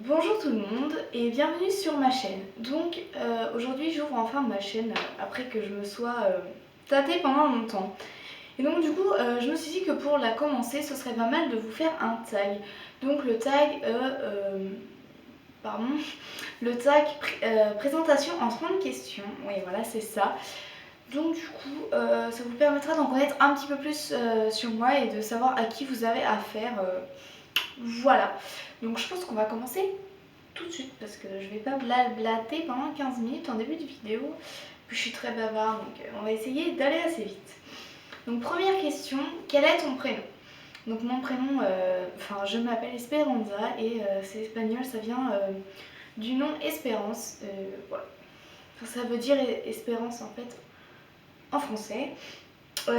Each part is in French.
Bonjour tout le monde et bienvenue sur ma chaîne. Donc aujourd'hui j'ouvre enfin ma chaîne après que je me sois tâtée pendant longtemps. Et donc du coup je me suis dit que pour la commencer ce serait pas mal de vous faire un tag. Donc le tag pardon, le tag présentation en 30 questions. Oui voilà c'est ça. Donc du coup ça vous permettra d'en connaître un petit peu plus sur moi et de savoir à qui vous avez affaire. Voilà. Donc je pense qu'on va commencer tout de suite parce que je vais pas blablater pendant 15 minutes en début de vidéo. Puis je suis très bavarde donc on va essayer d'aller assez vite. Donc première question, quel est ton prénom? Donc mon prénom, je m'appelle Esperanza et c'est espagnol, ça vient du nom Espérance. Voilà. Enfin, ça veut dire espérance en fait en français. 2.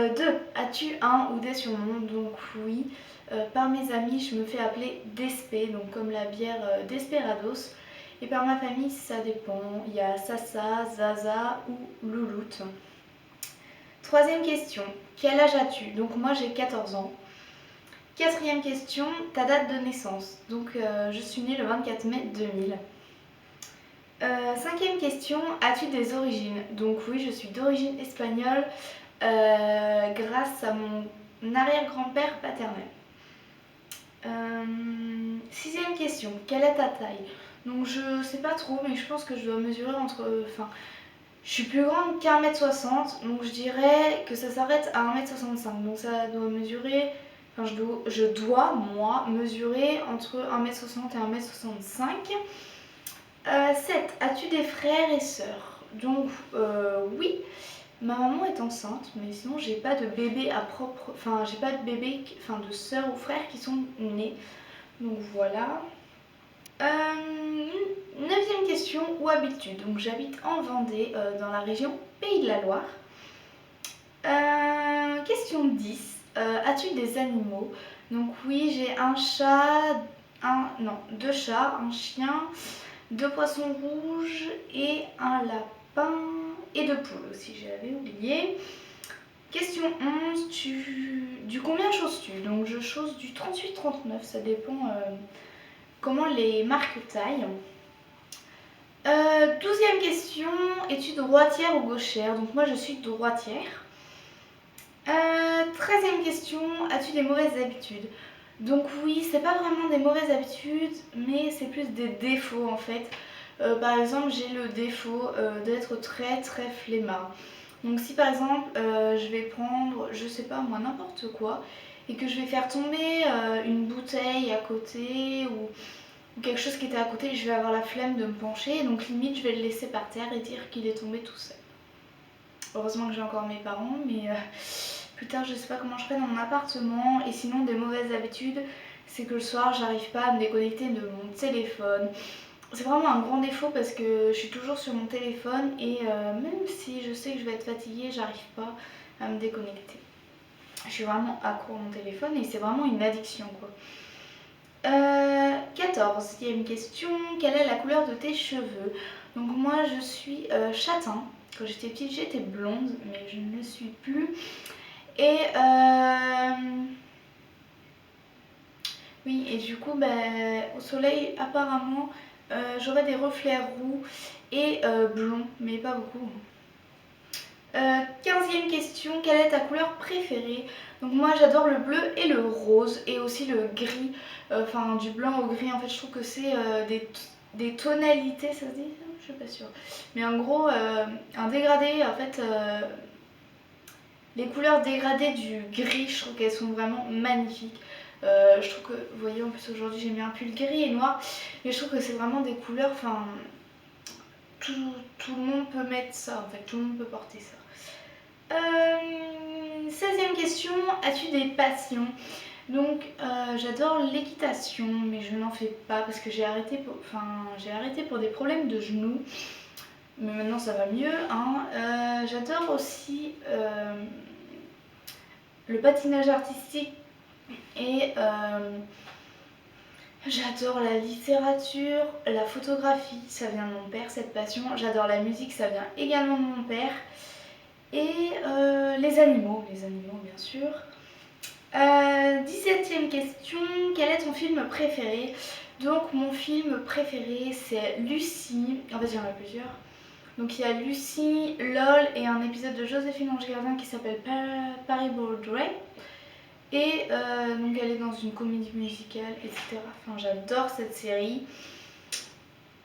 As-tu un ou des surnoms? Donc oui, par mes amis je me fais appeler Despé, donc comme la bière Desperados. Et par ma famille ça dépend, il y a Sasa, Zaza ou Louloute. Troisième question, quel âge as-tu? Donc moi j'ai 14 ans. Quatrième question, ta date de naissance? Donc je suis née le 24 mai 2000. Cinquième question, as-tu des origines? Donc oui, je suis d'origine espagnole grâce à mon arrière-grand-père paternel. Sixième question, quelle est ta taille? Donc je sais pas trop, mais je pense que je dois mesurer entre... je suis plus grande qu'un mètre 60, donc je dirais que ça s'arrête à 1m65. Donc ça doit mesurer... Enfin, je dois, moi, mesurer entre 1m60 et 1m65. 7. As-tu des frères et sœurs? Donc oui, ma maman est enceinte, mais sinon j'ai pas de bébé à propre... Enfin, j'ai pas de bébé, de sœurs ou frères qui sont nés. Donc voilà. 9e question, où habites-tu? Donc j'habite en Vendée, dans la région Pays de la Loire. Question 10. As-tu des animaux? Donc oui, j'ai un chat, deux chats, un chien, 2 poissons rouges et un lapin et 2 poules aussi, j'avais oublié. Question 11, du combien choses-tu? Donc je chose du 38-39, ça dépend comment les marques taillent. 12e question, es-tu droitière ou gauchère? Donc moi je suis droitière. 13e question, as-tu des mauvaises habitudes? Donc oui, c'est pas vraiment des mauvaises habitudes, mais c'est plus des défauts en fait. Par exemple, j'ai le défaut d'être très très flemmard. Donc si par exemple je vais prendre, je sais pas moi, n'importe quoi, et que je vais faire tomber une bouteille à côté ou quelque chose qui était à côté, je vais avoir la flemme de me pencher, donc limite je vais le laisser par terre et dire qu'il est tombé tout seul. Heureusement que j'ai encore mes parents, mais plus tard je sais pas comment je ferai dans mon appartement. Et sinon des mauvaises habitudes, c'est que le soir j'arrive pas à me déconnecter de mon téléphone. C'est vraiment un grand défaut parce que je suis toujours sur mon téléphone et même si je sais que je vais être fatiguée, j'arrive pas à me déconnecter. Je suis vraiment accro à mon téléphone et c'est vraiment une addiction quoi. 14e question, quelle est la couleur de tes cheveux? Donc moi je suis châtain. Quand j'étais petite j'étais blonde mais je ne le suis plus. Et oui, et du coup au soleil apparemment j'aurai des reflets roux et blonds, mais pas beaucoup. 15e question, quelle est ta couleur préférée? Donc moi j'adore le bleu et le rose et aussi le gris, du blanc au gris. En fait je trouve que c'est des tonalités, ça se dit? Je suis pas sûre. Mais en gros un dégradé, en fait les couleurs dégradées du gris, je trouve qu'elles sont vraiment magnifiques. Je trouve que, vous voyez en plus aujourd'hui j'ai mis un pull gris et noir, mais je trouve que c'est vraiment des couleurs, tout le monde peut mettre ça en fait, tout le monde peut porter ça. 16e question, as-tu des passions? Donc j'adore l'équitation, mais je n'en fais pas parce que j'ai arrêté pour des problèmes de genoux. Mais maintenant ça va mieux. J'adore aussi le patinage artistique et j'adore la littérature, la photographie, ça vient de mon père cette passion. J'adore la musique, ça vient également de mon père. Et les animaux bien sûr. 17e question, quel est ton film préféré? Donc mon film préféré c'est Lucie, en fait il y en a plusieurs. Donc il y a Lucie, LOL et un épisode de Joséphine Ange Gardien qui s'appelle Paris Broadway. Et donc elle est dans une comédie musicale, etc. Enfin j'adore cette série.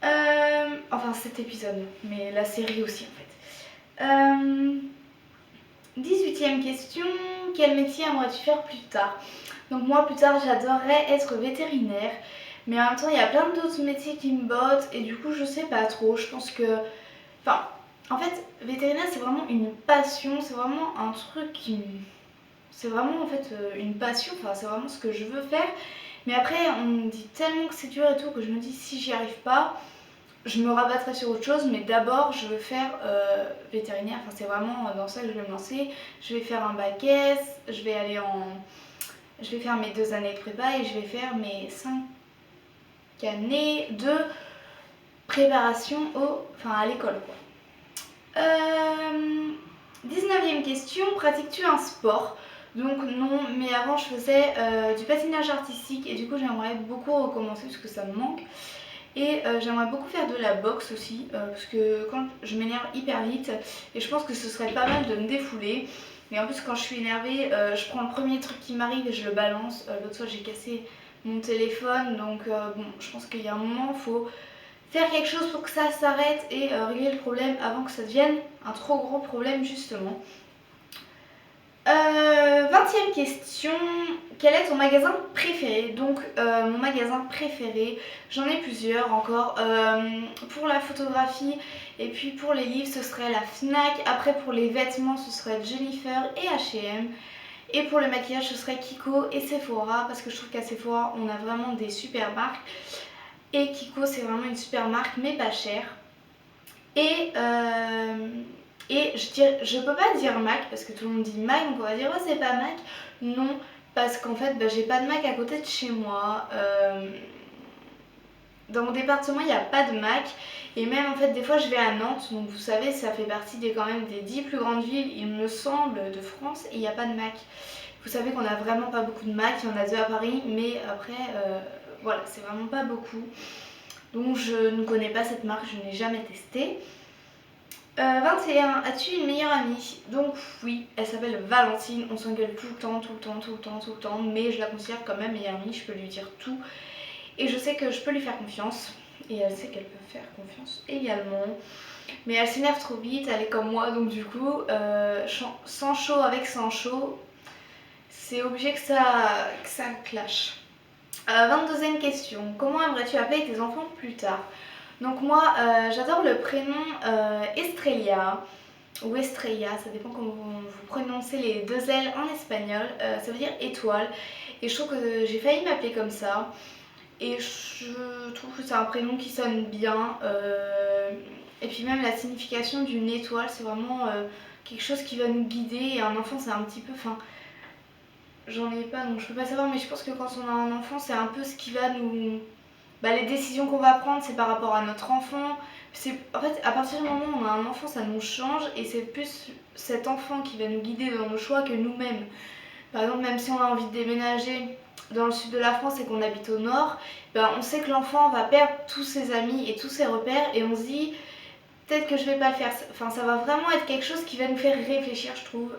Enfin cet épisode, mais la série aussi en fait. 18e question, quel métier aimerais-tu faire plus tard? Donc moi plus tard j'adorerais être vétérinaire, mais en même temps il y a plein d'autres métiers qui me bottent et du coup je sais pas trop, je pense que... Enfin, en fait vétérinaire c'est vraiment une passion, c'est vraiment un truc qui... C'est vraiment en fait une passion, enfin c'est vraiment ce que je veux faire. Mais après on me dit tellement que c'est dur et tout que je me dis si j'y arrive pas, je me rabattrai sur autre chose, mais d'abord je veux faire vétérinaire, enfin c'est vraiment dans ça que je vais me lancer. Je vais faire un bac S, je vais faire mes 2 années de prépa et je vais faire mes 5 années de préparation à l'école quoi. 19e question, pratiques-tu un sport? Donc non, mais avant je faisais du patinage artistique et du coup j'aimerais beaucoup recommencer parce que ça me manque. Et j'aimerais beaucoup faire de la boxe aussi parce que quand je m'énerve hyper vite et je pense que ce serait pas mal de me défouler. Mais en plus quand je suis énervée, je prends le premier truc qui m'arrive et je le balance. L'autre fois j'ai cassé mon téléphone donc bon je pense qu'il y a un moment il faut faire quelque chose pour que ça s'arrête et régler le problème avant que ça devienne un trop gros problème justement. 20e question, quel est ton magasin préféré? Donc mon magasin préféré, j'en ai plusieurs encore. Pour la photographie et puis pour les livres ce serait la Fnac. Après pour les vêtements ce serait Jennifer et H&M. Et pour le maquillage ce serait Kiko et Sephora parce que je trouve qu'à Sephora on a vraiment des super marques. Et Kiko c'est vraiment une super marque mais pas chère. Et je peux pas dire Mac parce que tout le monde dit Mac donc on va dire oh c'est pas Mac. Non parce qu'en fait j'ai pas de Mac à côté de chez moi. Dans mon département il n'y a pas de Mac et même en fait des fois je vais à Nantes donc vous savez ça fait partie quand même des 10 plus grandes villes il me semble de France et il n'y a pas de Mac. Vous savez qu'on a vraiment pas beaucoup de Mac, il y en a 2 à Paris mais après voilà c'est vraiment pas beaucoup. Donc je ne connais pas cette marque, je n'ai jamais testé. 21. As-tu une meilleure amie? Donc oui, elle s'appelle Valentine, on s'engueule tout le temps, mais je la considère comme ma meilleure amie, je peux lui dire tout. Et je sais que je peux lui faire confiance, et elle sait qu'elle peut faire confiance également. Mais elle s'énerve trop vite, elle est comme moi, donc du coup, sans chaud avec sans chaud, c'est obligé que ça clash. 22e question, comment aimerais-tu appeler tes enfants plus tard? Donc moi j'adore le prénom Estrella ou Estrella, ça dépend comment vous prononcez les 2 L en espagnol, ça veut dire étoile et je trouve que j'ai failli m'appeler comme ça et je trouve que c'est un prénom qui sonne bien et puis même la signification d'une étoile c'est vraiment quelque chose qui va nous guider et un enfant c'est un petit peu, enfin j'en ai pas donc je peux pas savoir mais je pense que quand on a un enfant c'est un peu ce qui va nous... les décisions qu'on va prendre c'est par rapport à notre enfant. En fait à partir du moment où on a un enfant ça nous change et c'est plus cet enfant qui va nous guider dans nos choix que nous-mêmes. Par exemple même si on a envie de déménager dans le sud de la France et qu'on habite au nord, on sait que l'enfant va perdre tous ses amis et tous ses repères et on se dit peut-être que je vais pas le faire. Enfin ça va vraiment être quelque chose qui va nous faire réfléchir je trouve.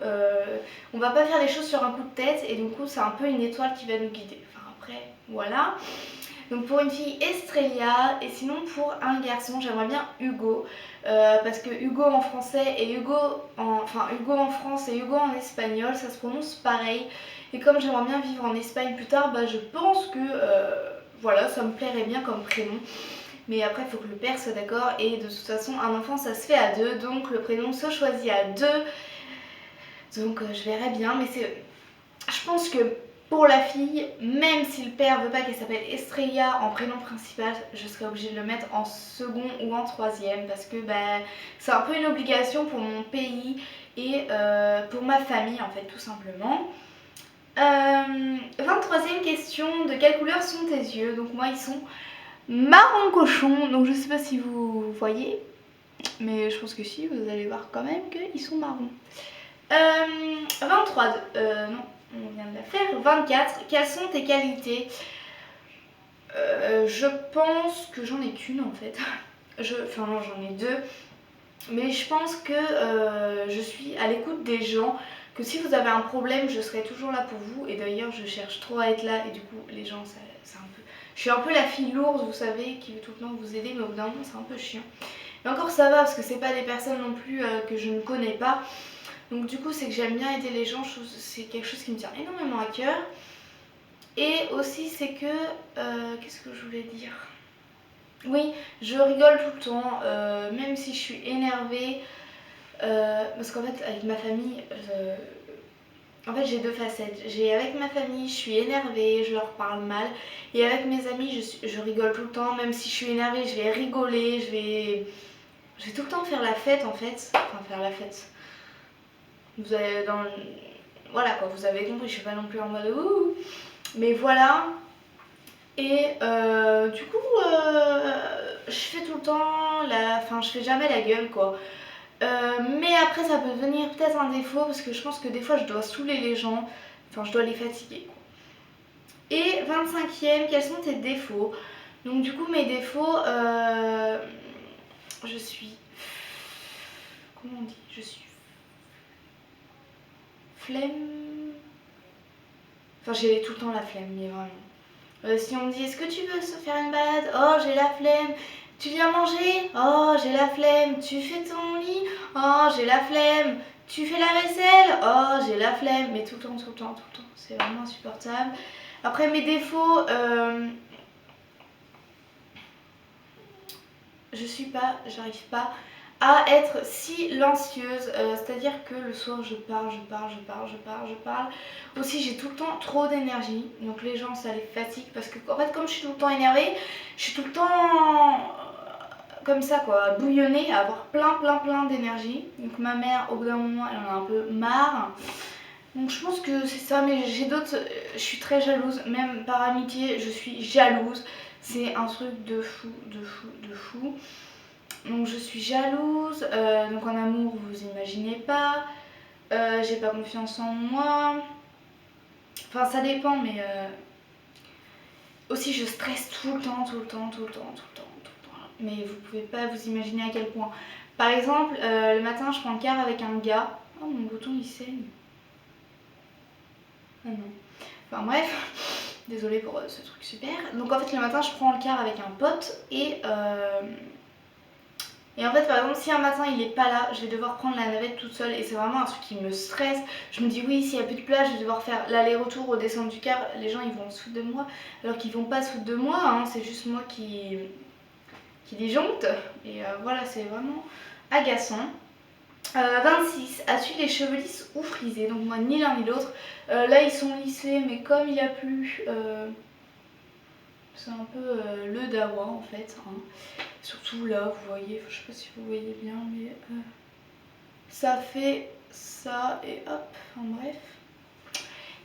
On va pas faire les choses sur un coup de tête et du coup c'est un peu une étoile qui va nous guider. Enfin après voilà. Donc pour une fille Estrella et sinon pour un garçon j'aimerais bien Hugo parce que Hugo en français et Hugo en France et Hugo en espagnol ça se prononce pareil et comme j'aimerais bien vivre en Espagne plus tard je pense que voilà ça me plairait bien comme prénom mais après il faut que le père soit d'accord et de toute façon un enfant ça se fait à 2 donc le prénom se choisit à 2 donc je verrai bien mais je pense que pour la fille, même si le père veut pas qu'elle s'appelle Estrella en prénom principal, je serais obligée de le mettre en second ou en troisième parce que c'est un peu une obligation pour mon pays et pour ma famille en fait tout simplement. 23e question, de quelle couleur sont tes yeux? Donc moi ils sont marron cochon, donc je sais pas si vous voyez, mais je pense que si, vous allez voir quand même qu'ils sont marrons. 23, non. On vient de la faire. 24. Quelles sont tes qualités? Je pense que j'en ai qu'une en fait. Enfin non, j'en ai deux. Mais je pense que je suis à l'écoute des gens, que si vous avez un problème, je serai toujours là pour vous. Et d'ailleurs, je cherche trop à être là et du coup, les gens, c'est un peu... Je suis un peu la fille lourde, vous savez, qui veut tout le temps vous aider, mais au bout d'un moment, c'est un peu chiant. Mais encore ça va, parce que c'est pas des personnes non plus que je ne connais pas. Donc du coup, c'est que j'aime bien aider les gens, c'est quelque chose qui me tient énormément à cœur. Et aussi, c'est que... qu'est-ce que je voulais dire ? Oui, je rigole tout le temps, même si je suis énervée. Parce qu'en fait, avec ma famille, en fait, j'ai deux facettes. Avec ma famille, je suis énervée, je leur parle mal. Et avec mes amis, je rigole tout le temps. Même si je suis énervée, je vais rigoler, je vais tout le temps faire la fête en fait. Enfin, faire la fête. Vous avez voilà quoi, vous avez compris, je suis pas non plus en mode ouh. Mais voilà. Et du coup, je fais tout le temps enfin, je fais jamais la gueule quoi. Mais après ça peut devenir peut-être un défaut parce que je pense que des fois je dois saouler les gens, enfin je dois les fatiguer quoi. Et 25e, quels sont tes défauts? Donc du coup mes défauts, je suis... Comment on dit? Je suis... Flemme... Enfin j'ai tout le temps la flemme, mais vraiment. Si on me dit est-ce que tu veux se faire une balade? Oh j'ai la flemme. Tu viens manger? Oh j'ai la flemme. Tu fais ton lit? Oh j'ai la flemme. Tu fais la vaisselle? Oh j'ai la flemme. Mais tout le temps, tout le temps, tout le temps. C'est vraiment insupportable. Après mes défauts, j'arrive pas à être silencieuse, c'est-à-dire que le soir je parle. Aussi j'ai tout le temps trop d'énergie, donc les gens ça les fatigue parce que en fait comme je suis tout le temps énervée, je suis tout le temps comme ça quoi, bouillonnée, à avoir plein d'énergie. Donc ma mère au bout d'un moment elle en a un peu marre. Donc je pense que c'est ça, mais j'ai d'autres, je suis très jalouse, même par amitié je suis jalouse. C'est un truc de fou. Donc je suis jalouse, donc en amour vous imaginez pas, j'ai pas confiance en moi, enfin ça dépend mais aussi je stresse tout le temps, mais vous pouvez pas vous imaginer à quel point. Par exemple, le matin je prends le car avec un gars, oh mon bouton il saigne, ah non, enfin bref, désolée pour ce truc super. Donc en fait le matin je prends le car avec un pote et en fait, par exemple, si un matin il est pas là, je vais devoir prendre la navette toute seule et c'est vraiment un truc qui me stresse. Je me dis oui, s'il n'y a plus de place, je vais devoir faire l'aller-retour au descente du car. Les gens ils vont se foutre de moi, alors qu'ils vont pas se foutre de moi, hein. C'est juste moi qui disjoncte. Et voilà, c'est vraiment agaçant. 26. As-tu les cheveux lisses ou frisés? Donc moi ni l'un ni l'autre. Là ils sont lissés, mais comme il a plu, c'est un peu le dawa en fait, hein. Surtout là, vous voyez, je sais pas si vous voyez bien, mais ça fait ça et hop, enfin bref.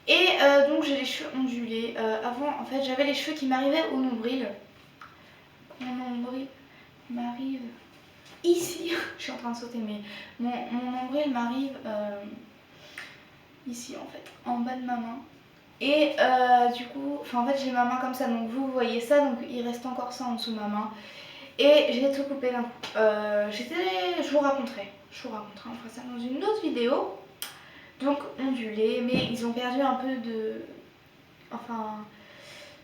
Et donc j'ai les cheveux ondulés. Avant, en fait, j'avais les cheveux qui m'arrivaient au nombril. Mon nombril m'arrive ici. Je suis en train de sauter, mais mon nombril m'arrive ici en fait, en bas de ma main. Et du coup, en fait j'ai ma main comme ça, donc vous voyez ça, donc il reste encore ça en dessous de ma main. Et j'ai tout coupé d'un coup. Je vous raconterai, on fera ça dans une autre vidéo. Donc ondulé, mais ils ont perdu un peu de... Enfin,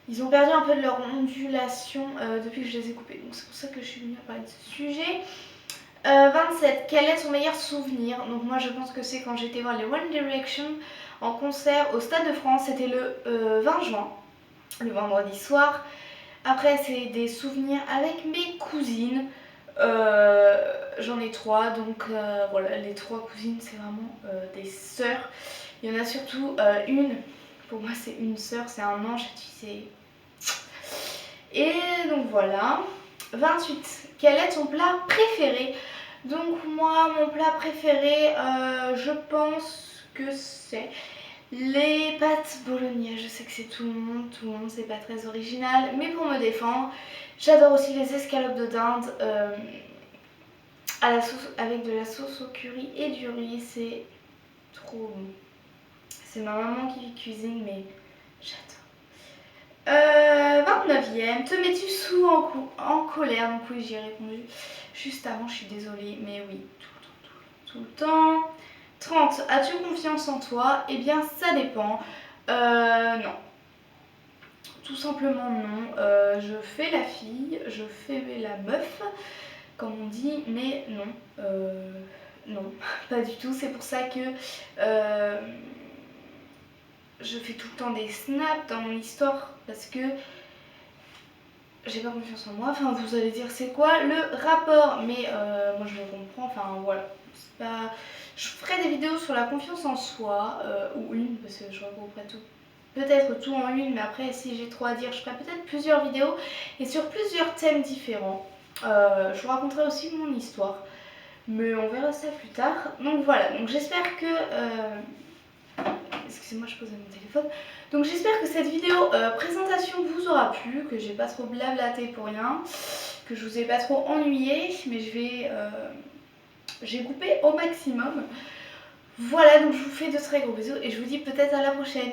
ils ont perdu un peu de leur ondulation depuis que je les ai coupés. Donc c'est pour ça que je suis venue parler de ce sujet. 27. Quel est son meilleur souvenir? Donc moi je pense que c'est quand j'étais voir les One Direction en concert au Stade de France. C'était le 20 juin, le vendredi soir. Après c'est des souvenirs avec mes cousines. J'en ai 3, donc voilà, les 3 cousines c'est vraiment des sœurs. Il y en a surtout une, pour moi c'est une sœur, c'est un ange, tu sais. Et donc voilà. 28. Quel est ton plat préféré? Donc moi mon plat préféré, je pense que c'est les pâtes bolognaises. Je sais que c'est tout le monde, c'est pas très original, mais pour me défendre, j'adore aussi les escalopes de dinde à la sauce, avec de la sauce au curry et du riz, c'est trop bon. C'est ma maman qui cuisine, mais j'adore. 29e, te mets-tu souvent en colère? Donc oui, j'y ai répondu juste avant, je suis désolée, mais oui, tout le temps. 30, as-tu confiance en toi? Eh bien, ça dépend. Non. Tout simplement non. Je fais la fille, je fais la meuf, comme on dit, mais non. Non, pas du tout. C'est pour ça que je fais tout le temps des snaps dans mon histoire, parce que j'ai pas confiance en moi. Enfin, vous allez dire c'est quoi le rapport? Mais moi je le comprends. Enfin voilà. C'est pas... Je ferai des vidéos sur la confiance en soi, ou une, parce que je regrouperai tout. Peut-être tout en une, mais après si j'ai trop à dire, je ferai peut-être plusieurs vidéos et sur plusieurs thèmes différents. Je vous raconterai aussi mon histoire, mais on verra ça plus tard. Donc voilà, donc j'espère que... excusez-moi, je posais mon téléphone. Donc j'espère que cette vidéo présentation vous aura plu, que j'ai pas trop blablaté pour rien, que je vous ai pas trop ennuyé, mais j'ai coupé au maximum. Voilà, donc je vous fais de très gros bisous et je vous dis peut-être à la prochaine.